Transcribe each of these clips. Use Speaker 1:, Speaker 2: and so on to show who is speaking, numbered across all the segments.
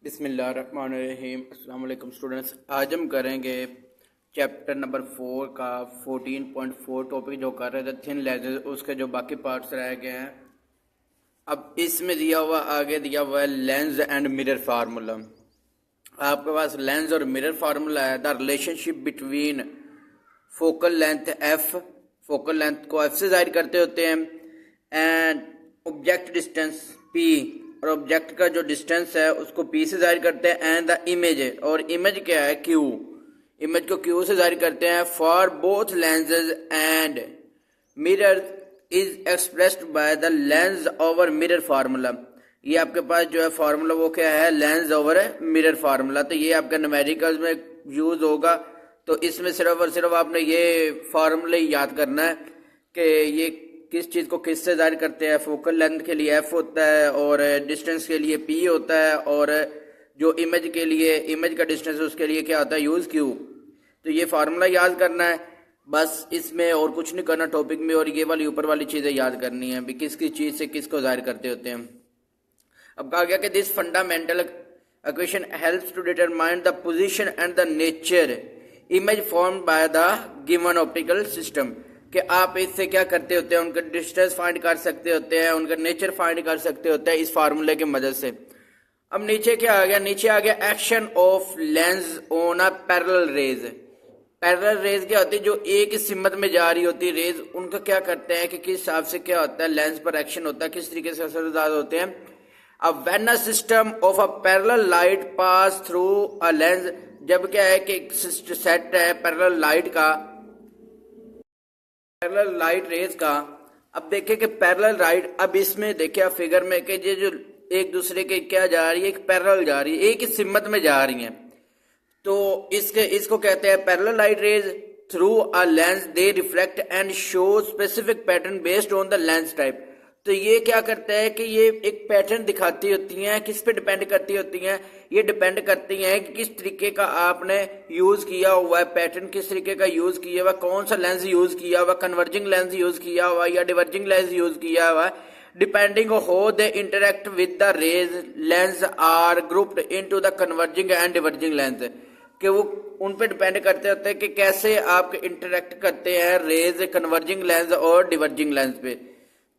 Speaker 1: बिस्मिल्लाहिर्रहमानिर्रहीम। अस्सलाम वालेकुम स्टूडेंट्स। आज हम करेंगे चैप्टर नंबर 4 का 14.4 टॉपिक जो कर रहे थे थिन लेंसेज, उसके जो बाकी पार्ट्स रह गए हैं। अब इसमें आगे दिया हुआ है लेंस एंड मिरर फार्मूला। आपके पास लेंस और मिरर फार्मूला है। The relationship between focal length F, focal length को एफ से जाहिर करते होते हैं, एंड ऑब्जेक्ट डिस्टेंस पी, और ऑब्जेक्ट का जो डिस्टेंस है उसको पी से जाहिर करते हैं, एंड द इमेज, और इमेज क्या है क्यू, इमेज को क्यू से जाहिर करते हैं। For both lenses and mirror is expressed by the lens over mirror formula. ये आपके पास जो है फार्मूला वो क्या है, लेंस ओवर मिरर फार्मूला। तो ये आपका न्यूमेरिकल्स में यूज होगा। तो इसमें सिर्फ और सिर्फ आपने ये फार्मूले याद करना है कि ये किस चीज़ को किस से जाहिर करते हैं। फोकल लेंथ के लिए एफ होता है और डिस्टेंस के लिए पी होता है, और जो इमेज के लिए इमेज का डिस्टेंस है उसके लिए क्या होता है, यूज क्यू। तो ये फार्मूला याद करना है बस, इसमें और कुछ नहीं करना टॉपिक में। और ये वाली ऊपर वाली चीज़ें याद करनी है भी किस किस चीज़ से किसको जाहिर करते होते हैं। अब कहा गया कि this fundamental equation helps to determine the position and the nature image form by the given optical system. कि आप इससे क्या करते होते हैं, उनका डिस्टेंस फाइंड कर सकते होते हैं, उनका नेचर फाइंड कर सकते होते हैं इस फार्मूले की मदद से। अब नीचे क्या आ गया, नीचे आ गया action of lens on a parallel raise. Parallel raise क्या होती है, जो एक ही सिमत में जा रही होती है रेज, उनका क्या करते हैं कि किस हिसाब से क्या होता है लेंस पर एक्शन होता है, किस तरीके से असरदार होते हैं। अब when a system of a parallel light pass through a lens, जब क्या है कि सेट है पैरेलल लाइट का, पैरेलल लाइट रेज का। अब देखें कि पैरेलल लाइट, अब इसमें देखिए आप फिगर में कि ये जो एक दूसरे के क्या जा रही है, एक पैरेलल जा रही है, एक ही सिमत में जा रही है। तो इसको कहते हैं parallel light rays through a lens, they reflect and show specific pattern based on the lens type. तो ये क्या करता है कि ये एक पैटर्न दिखाती होती हैं, किस पे डिपेंड करती होती हैं, ये डिपेंड करती हैं कि किस तरीके का आपने यूज किया हुआ है, पैटर्न किस तरीके का यूज किया हुआ, कौन सा लेंस यूज किया हुआ, कन्वर्जिंग लेंस यूज किया हुआ या डिवर्जिंग लेंस यूज किया हुआ। Depending how they interact with the rays, lens are grouped into the converging and diverging lens. कि वो उन पे डिपेंड करते होते हैं कि कैसे आप इंटरेक्ट करते हैं रेज कन्वर्जिंग लेंस और डिवर्जिंग लेंस पे।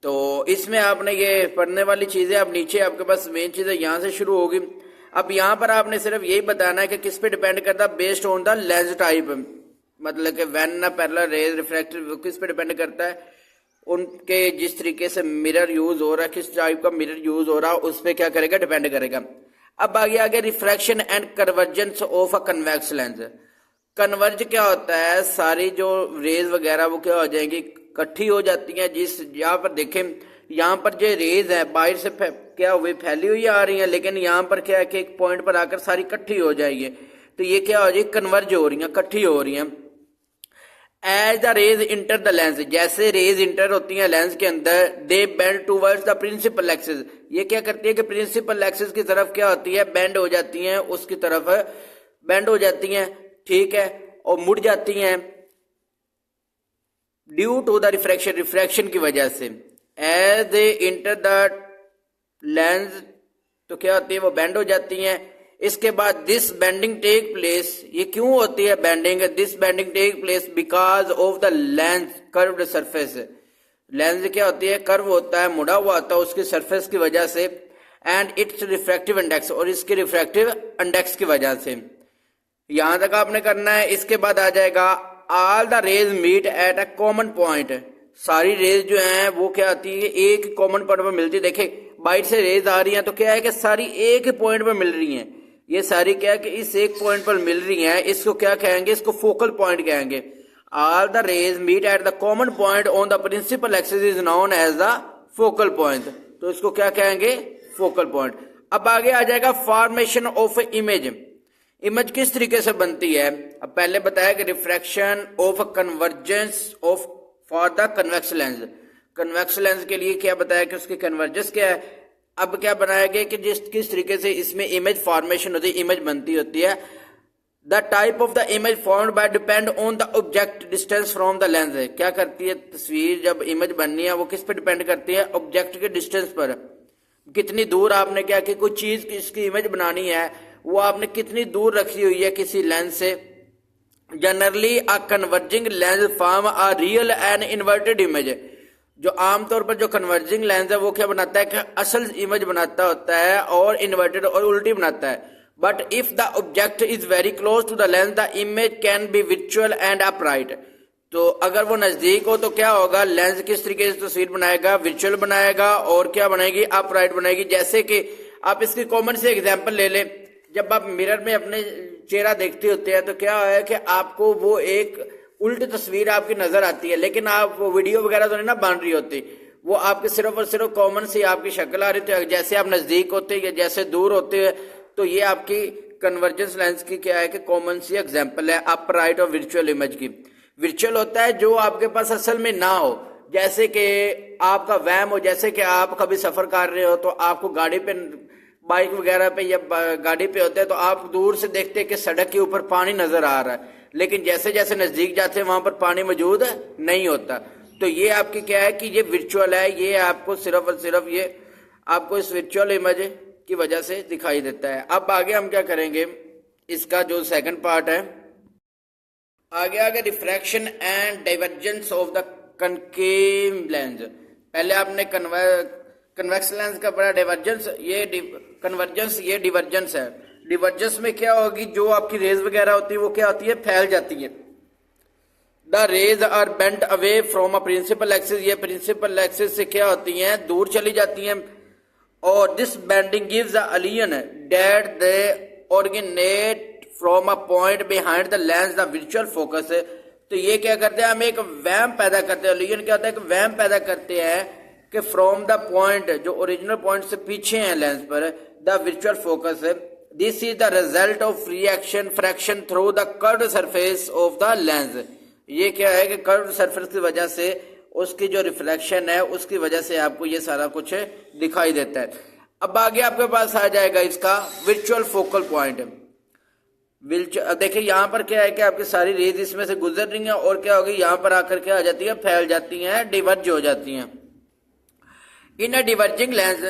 Speaker 1: तो इसमें आपने ये पढ़ने वाली चीजें, अब नीचे आपके पास मेन चीजें यहाँ से शुरू होगी। अब यहाँ पर आपने सिर्फ यही बताना है कि किस पे डिपेंड करता है, based on the lens type. मतलब कि when a parallel raise refracted, किस पे डिपेंड करता है, उनके जिस तरीके से मिरर यूज हो रहा है, किस टाइप का मिरर यूज हो रहा है, उस पर क्या करेगा, डिपेंड करेगा। अब आगे refraction and convergence of a convex lens. Converge क्या होता है, सारी जो रेज वगैरह वो क्या हो जाएंगी, इकट्ठी हो जाती हैं। जिस यहाँ पर देखें, यहाँ पर जो रेज है बाहर से क्या हुई, फैली हुई आ रही है, लेकिन यहाँ पर क्या है कि एक पॉइंट पर आकर सारी इकट्ठी हो जाएगी। तो ये क्या हो जाएगी, कन्वर्ज हो रही है, इकट्ठी हो रही है। As the rays enter the lens, जैसे रेज इंटर होती हैं लेंस के अंदर, they bend towards the principal axis. ये क्या करती है कि प्रिंसिपल एक्सिस की तरफ क्या होती है, बेंड हो जाती हैं, उसकी तरफ बेंड हो जाती हैं, ठीक है, और मुड़ जाती हैं due to the refraction, refraction की वजह से। As they enter the lens, तो क्या होती है, वो बेंड हो जाती हैं। इसके बाद दिस बेंडिंग टेक प्लेस, ये क्यों होती है bending, this bending take place because of the lens curved surface. Lens क्या होती है, कर्व होता है, मुड़ा हुआ होता है उसकी सरफेस की वजह से, एंड इट्स रिफ्रैक्टिव इंडेक्स, और इसके रिफ्रैक्टिव इंडेक्स की वजह से। यहां तक आपने करना है। इसके बाद आ जाएगा all the rays meet at a common point. सारी रेज जो हैं वो क्या आती है, एक कॉमन पॉइंट पर मिलती है। देखे बाइट से रेज आ रही हैं तो क्या है कि सारी एक ही पॉइंट पर मिल रही हैं। ये सारी क्या है कि इस एक पॉइंट पर मिल रही हैं, इसको क्या कहेंगे, इसको फोकल पॉइंट कहेंगे। All the rays meet at the common point on the principal axis is known as the focal point. तो इसको क्या कहेंगे, फोकल पॉइंट। अब आगे आ जाएगा फॉर्मेशन ऑफ इमेज। इमेज किस तरीके से बनती है। अब पहले बताया कि refraction of convergence of for the convex lens. Convex lens के लिए क्या बताया कि उसकी कन्वर्जेंस क्या है। अब क्या बनाया गया कि किस तरीके से इसमें इमेज फॉर्मेशन होती है, इमेज बनती होती है। The type of the image formed by depend on the object distance from the lens. क्या करती है तस्वीर, जब इमेज बननी है वो किस पे डिपेंड करती है, ऑब्जेक्ट के डिस्टेंस पर। कितनी दूर आपने क्या कि कोई चीज की इसकी इमेज बनानी है, वो आपने कितनी दूर रखी हुई है किसी लेंस से। Generally a converging lens form a real and inverted image. जो आमतौर पर जो कन्वर्जिंग लेंस है वो क्या बनाता है कि असल इमेज बनाता होता है और इन्वर्टेड और उल्टी बनाता है। But if the object is very close to the lens the image can be visual and upright. तो अगर वो नजदीक हो तो क्या होगा, लेंस किस तरीके से तस्वीर बनाएगा, विजुअल बनाएगा और क्या बनाएगी, अपराइट बनाएगी। जैसे कि आप इसकी कॉमन से एग्जांपल ले लें, जब आप मिरर में अपने चेहरा देखते होते हैं तो क्या है कि आपको वो एक उल्टी तस्वीर आपकी नजर आती है, लेकिन आप वो वीडियो वगैरह तो नहीं ना बन रही होती, वो आपके सिर्फ और सिर्फ कॉमन से आपकी शक्ल आ रही थी। जैसे आप नजदीक होते या जैसे दूर होते हैं, तो ये आपकी कन्वर्जेंस लेंस की क्या है कि कॉमन सी एग्जाम्पल है अपराइट और विजुअल इमेज की। विजुअल होता है जो आपके पास असल में ना हो, जैसे कि आपका वहम हो, जैसे कि आप कभी सफर कर रहे हो तो आपको गाड़ी पे, बाइक वगैरह पे या गाड़ी पे होते हैं तो आप दूर से देखते हैं कि सड़क के ऊपर पानी नजर आ रहा है, लेकिन जैसे जैसे नजदीक जाते हैं वहां पर पानी मौजूद नहीं होता। तो ये आपकी क्या है कि ये विजुअल है, ये आपको सिर्फ और सिर्फ ये आपको इस विजुअल इमेज की वजह से दिखाई देता है। अब आगे हम क्या करेंगे, इसका जो सेकंड पार्ट है, आगे refraction and divergence of the concave lens. पहले आपने कन्वेक्स लेंस का पढ़ा, डाइवर्जेंस, ये कन्वर्जेंस, ये डिवर्जेंस है। डिवर्जेंस में क्या होगी, जो आपकी रेज वगैरह होती है वो क्या होती है, फैल जाती है। The rays are bent away from a principal axis, ये प्रिंसिपल एक्सिस से क्या होती हैं, दूर चली जाती हैं। और this bending gives the illusion that they originate from a point behind the lens the visual focus. तो ये क्या करते हैं, हम एक वहम पैदा करते हैं। इल्यूजन क्या होता है कि वहम पैदा करते हैं कि फ्रॉम द पॉइंट, जो ओरिजिनल पॉइंट से पीछे है लेंस पर, the visual focus. This is the result of reaction fraction through the curved surface of the lens. ये क्या है कि कर्व्ड सरफेस की वजह से उसकी जो रिफ्लेक्शन है उसकी वजह से आपको ये सारा कुछ दिखाई देता है। अब आगे आपके पास आ जाएगा इसका विजुअल फोकल पॉइंट। देखिए यहाँ पर क्या है कि आपकी सारी रेज इसमें से गुजर रही हैं और क्या होगी, यहाँ पर आकर क्या आ जाती है, फैल जाती हैं, डिवर्ज हो जाती हैं। In a diverging lens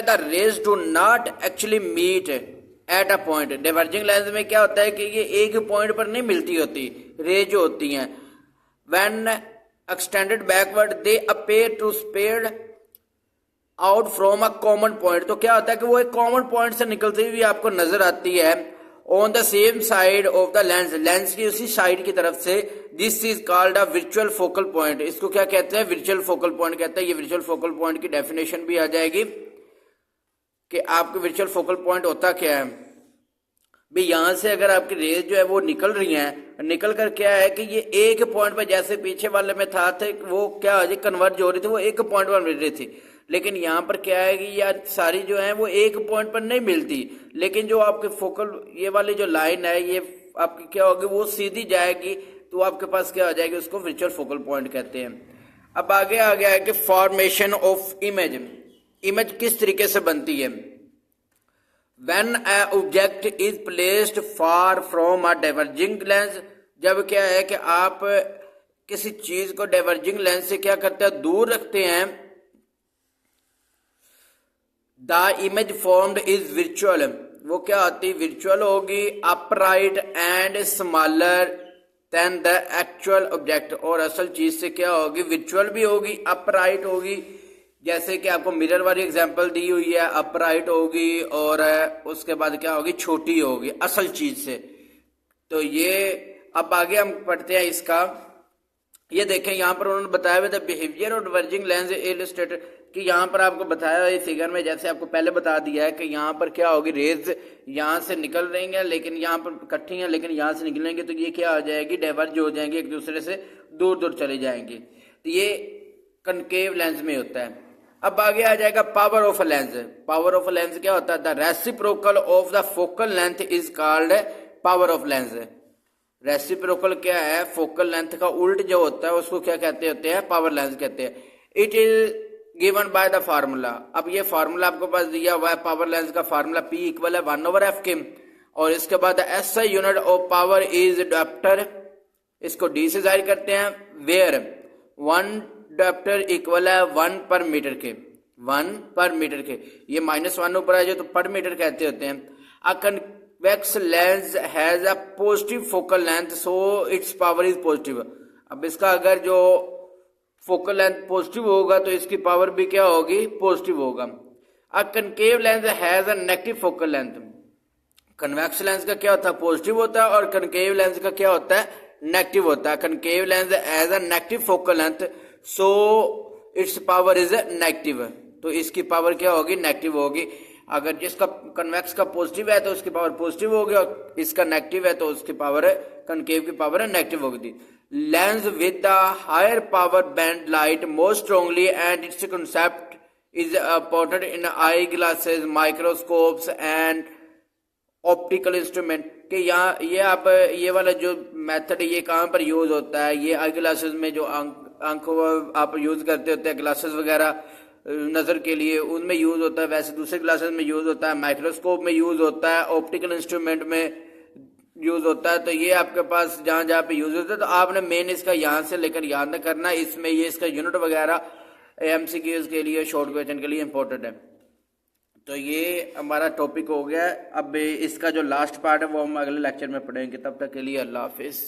Speaker 1: the rays do not actually meet at a point. Diverging lens में क्या होता है कि ये एक पॉइंट पर नहीं मिलती होती, रेज जो होती हैं। When extended backward they appear to spread out from a common point. तो क्या होता है कि वो एक कॉमन पॉइंट से निकलती हुई आपको नजर आती है on the same side of the lens, lens की उसी साइड की तरफ से। This is called a visual focal point. इसको क्या कहते हैं, विजुअल फोकल पॉइंट कहते हैं। ये विजुअल फोकल पॉइंट की डेफिनेशन भी आ जाएगी कि आपके विजुअल फोकल पॉइंट होता क्या है। भाई यहां से अगर आपकी रेज जो है वो निकल रही है, निकल कर क्या है कि ये एक पॉइंट पर, जैसे पीछे वाले में था वो क्या कन्वर्ज हो रही थी, वो एक पॉइंट पर मिल रही थी। लेकिन यहाँ पर क्या है कि यार सारी जो है वो एक पॉइंट पर नहीं मिलती, लेकिन जो आपके फोकल ये वाली जो लाइन है ये आपकी क्या होगी, वो सीधी जाएगी, तो आपके पास क्या आ जाएगी, उसको विजुअल फोकल पॉइंट कहते हैं। अब आगे आ गया है कि फॉर्मेशन ऑफ इमेज। इमेज किस तरीके से बनती है। When an object is placed far from a diverging lens, जब क्या है कि आप किसी चीज को डाइवर्जिंग लेंस से क्या करते हैं, दूर रखते हैं। The image formed is visual, वो क्या होती है, विजुअल होगी, upright and smaller than the actual object. और असल चीज से क्या होगी, विजुअल भी होगी, अपराइट होगी। जैसे कि आपको मिरर वाली एग्जांपल दी हुई है, अपराइट होगी और उसके बाद क्या होगी, छोटी होगी असल चीज से। तो ये अब आगे हम पढ़ते हैं इसका। ये देखें यहाँ पर उन्होंने बताया हुआ था बिहेवियर और डिवर्जिंग लेंस इलस्ट्रेटेड, कि यहाँ पर आपको बताया हुआ फिगर में, जैसे आपको पहले बता दिया है कि यहाँ पर क्या होगी, रेज यहाँ से निकल रही हैं लेकिन यहाँ पर इकट्ठी हैं, लेकिन यहाँ से निकलेंगे तो ये क्या आ जाएगी, डाइवर्ज हो जाएंगे, एक दूसरे से दूर दूर चले जाएंगे। तो ये कनकेव लेंस में होता है। अब आगे आ जाएगा power of a lens. Power of a lens क्या होता है, the reciprocal of the focal length is called power of lens. Reciprocal क्या है, फोकल लेंथ का उल्ट जो होता है उसको क्या कहते होते हैं, पावर लेंस कहते हैं। It is given by the formula. अब ये फार्मूला आपको पास दिया हुआ है, पावर लेंस का फार्मूला P इक्वल है 1/f के, और इसके बाद SI unit of power is dioptre, इसको D से जाहिर करते हैं, वेयर 1 डायोप्टर इक्वल है 1 पर मीटर के। 1/मीटर के, ये -1 ऊपर आ जाए तो पर मीटर कहते होते हैं। अ convex lens has a positive focal length so its power is positive. अब इसका अगर जो फोकल लेंथ पॉजिटिव होगा तो इसकी पावर भी क्या होगी, पॉजिटिव होगा। A concave lens has a negative focal length, convex lens का क्या होता है, पॉजिटिव होता है, और कनकेव लेंस का क्या होता है, नेगेटिव होता है। Concave lens as a negative focal length so its power is negative, तो इसकी पावर क्या होगी, नेगेटिव होगी। अगर जिसका कन्वेक्स का पॉजिटिव है तो उसकी पावर पॉजिटिव होगी, और इसका नेगेटिव है तो उसकी पावर कनकेव की पावर नेगेटिव होगी। Lens with the higher power bend light more strongly and its concept is important in eyeglasses, microscopes and optical instrument के। यहाँ ये आप ये वाला जो मेथड है ये कहाँ पर यूज होता है, ये आई ग्लासेस में जो आंखों आप यूज करते होते हैं ग्लासेस वगैरह नजर के लिए, उनमें यूज होता है। वैसे दूसरे ग्लासेस में यूज होता है, माइक्रोस्कोप में यूज होता है, ऑप्टिकल इंस्ट्रूमेंट में यूज होता है। तो ये आपके पास जहां जहां पे यूज होता है तो आपने मेन इसका यहां से लेकर याद करना, इसमें ये इसका यूनिट वगैरह एमसीक्यूज के लिए, शॉर्ट क्वेश्चन के लिए इंपॉर्टेंट है। तो ये हमारा टॉपिक हो गया। अब इसका जो लास्ट पार्ट है वो हम अगले लेक्चर में पढ़ेंगे। तब तक के लिए अल्लाह हाफिज।